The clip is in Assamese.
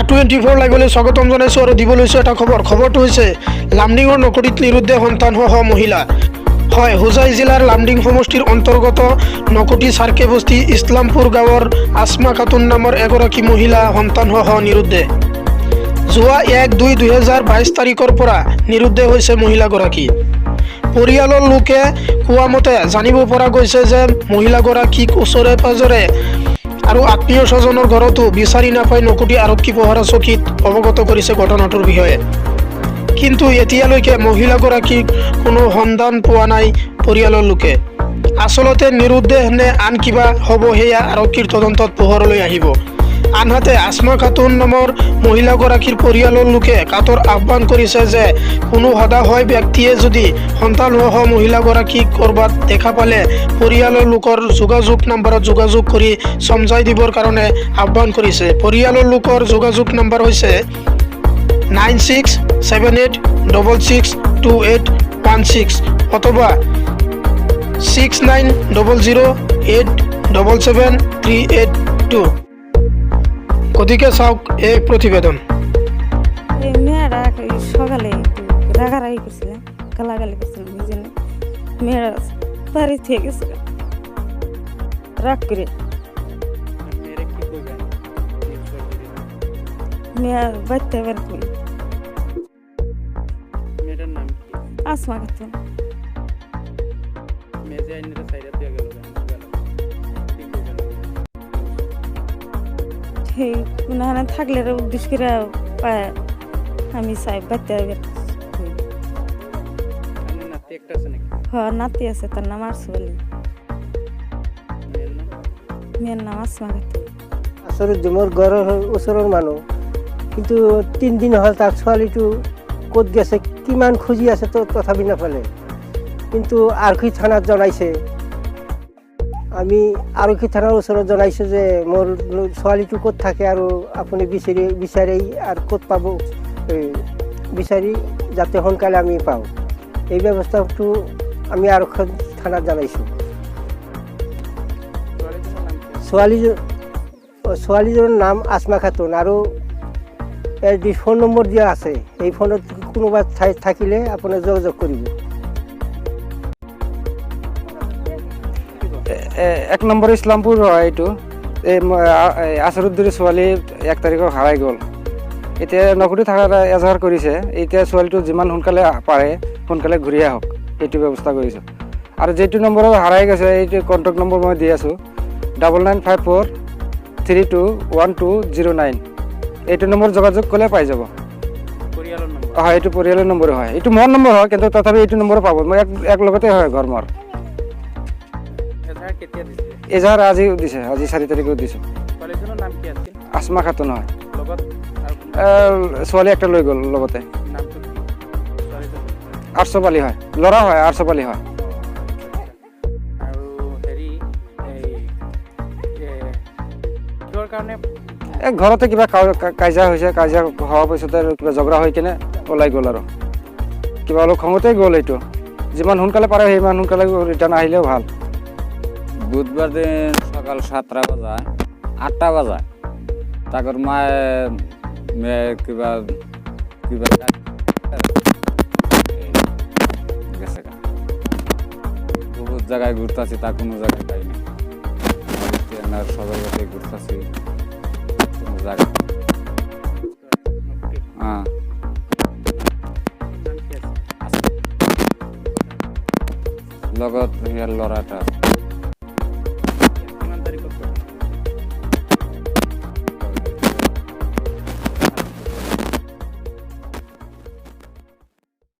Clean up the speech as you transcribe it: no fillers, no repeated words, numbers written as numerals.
R24 লাইভলৈ স্বাগতম জনাইছোঁ আৰু দিব লৈছোঁ এটা খবৰ। খবৰটো হৈছে লামডিঙৰ নকৰিত নিৰুদ্ধে সন্তানসহ মহিলা। হয়, হোজাই জিলাৰ লামডিং সমষ্টিৰ অন্তৰ্গত নকটি চাৰ্কে বস্তি ইছলামপুৰ গাঁৱৰ আসমা খাতুন নামৰ এগৰাকী মহিলা সন্তানসহ নিৰুদ্ধে। যোৱা 1-2-2022 তাৰিখৰ পৰা নিৰুদ্ধে হৈছে মহিলাগৰাকী। পৰিয়ালৰ লোকে কোৱা মতে জানিব পৰা গৈছে যে মহিলাগৰাকীক ওচৰে পাজৰে আৰু আত্মীয় স্বজনৰ ঘৰতো বিচাৰি নাপাই নকটি আৰক্ষী পহৰা চকীত অৱগত কৰিছে ঘটনাটোৰ বিষয়ে। কিন্তু এতিয়ালৈকে মহিলাগৰাকীক কোনো সন্ধান পোৱা নাই পৰিয়ালৰ লোকে। আচলতে নিৰুদ্ধে নে আন কিবা হ'ব সেয়া আৰক্ষীৰ তদন্তত পোহৰলৈ আহিব। আনহাতে আসমা খাতুন নামৰ মহিলাগৰাকীৰ পৰিয়ালৰ লোকে কাতৰ আহ্বান কৰিছে যে কোনো সদাশয় ব্যক্তিয়ে যদি সন্তানসহ মহিলাগৰাকীক ক'ৰবাত দেখা পালে পৰিয়ালৰ লোকৰ যোগাযোগ নম্বৰত যোগাযোগ কৰি সমজাই দিবৰ কাৰণে আহ্বান কৰিছে। পৰিয়ালৰ লোকৰ যোগাযোগ নম্বৰ হৈছে 9678662816 অথবা 6900877382। গতিকে চাওক এই প্ৰতিবেদন। মেয়েরা সকালে রাগারাগি করছিলাম, গালাগালি করছিলাম, এই জন্য মেয়েরা বাড়ি থেকে গেছিলাম রাগ করে। মেয়ে বাড়তে বের করি। আসমা খাতুন। না থাকলে উদ্দেশ্য করে পায় আমি চাই বাচ্চা নাতি আছে, তার নাম আরসুলি, মেয়ের নাম আসমা খাতুন। আসলে মোর ঘরের ওচৰৰ মানুহ, কিন্তু 3 দিন হ'ল তাৰ ছোৱালীটো ক'ত গেছে কিমান খুঁজি আছে তো তথাপি নাপালে। কিন্তু আৰক্ষী থানাত জনাইছে, আমি আৰক্ষী থানাৰ ওচৰত জনাইছোঁ যে মোৰ ছোৱালীটো ক'ত থাকে আৰু আপুনি বিচাৰি আৰু ক'ত পাব বিচাৰি যাতে সোনকালে আমি পাওঁ, এই ব্যৱস্থাটো আমি আৰক্ষী থানাত জনাইছোঁ। ছোৱালীজনৰ নাম আসমা খাতুন আৰু এৰ ফোন নম্বৰ দিয়া আছে। এই ফোনত কোনোবা ঠাইত থাকিলে আপোনাৰ যোগাযোগ কৰিব। 1 নম্বৰ ইছলামপুৰ হয় এইটো। এই আছৰুদ্দিৰ ছোৱালী 1 তাৰিখত হাৰাই গ'ল। এতিয়া নকটি থাকাত এজাহাৰ কৰিছে। এতিয়া ছোৱালীটো যিমান সোনকালে পাৰে সোনকালে ঘূৰি আহক এইটো ব্যৱস্থা কৰিছোঁ। আৰু যিটো নম্বৰত হাৰাই গৈছে এইটো কণ্টেক্ট নম্বৰ মই দি আছোঁ 9954321209। এইটো নম্বৰ যোগাযোগ কৰিলে পাই যাব। হয়, এইটো পৰিয়ালৰ নম্বৰ হয়। এইটো মোৰ নম্বৰ হয়, কিন্তু তথাপি এইটো নম্বৰ পাব। মই এক লগতে হয় ঘৰ মোৰ। এজাহাৰ আজি দিছে, আজি 4 তাৰিখে দিছোঁ। আসমা খাতুন হয়। ছোৱালী একটা লৈ গ'ল লগতে। আৰচপালি হয়, ল'ৰা হয়, আৰচপালি হয়। ঘৰতে কিবা কাজিয়া হৈছে, কাজিয়া হোৱাৰ পিছতে কিবা ঝগড়া হৈ কিনে ওলাই গ'ল আৰু কিবা অলপ খঙতেই গ'ল। এইটো যিমান সোনকালে পাৰে সিমান সোনকালে ৰিটাৰ্ণ আহিলেও ভাল। বুধবার দিন সকাল 7টা বাজায় 8টা বাজায় তারপর মেয়ে কিবা গেছে গা। বহুত জায়গায় ঘুরতেছি, তা কোনো জায়গায় পাইনি। সবার কাছে ঘুরতেছি কোনো জায়গায়। হ্যাঁ, লগত লড়াটা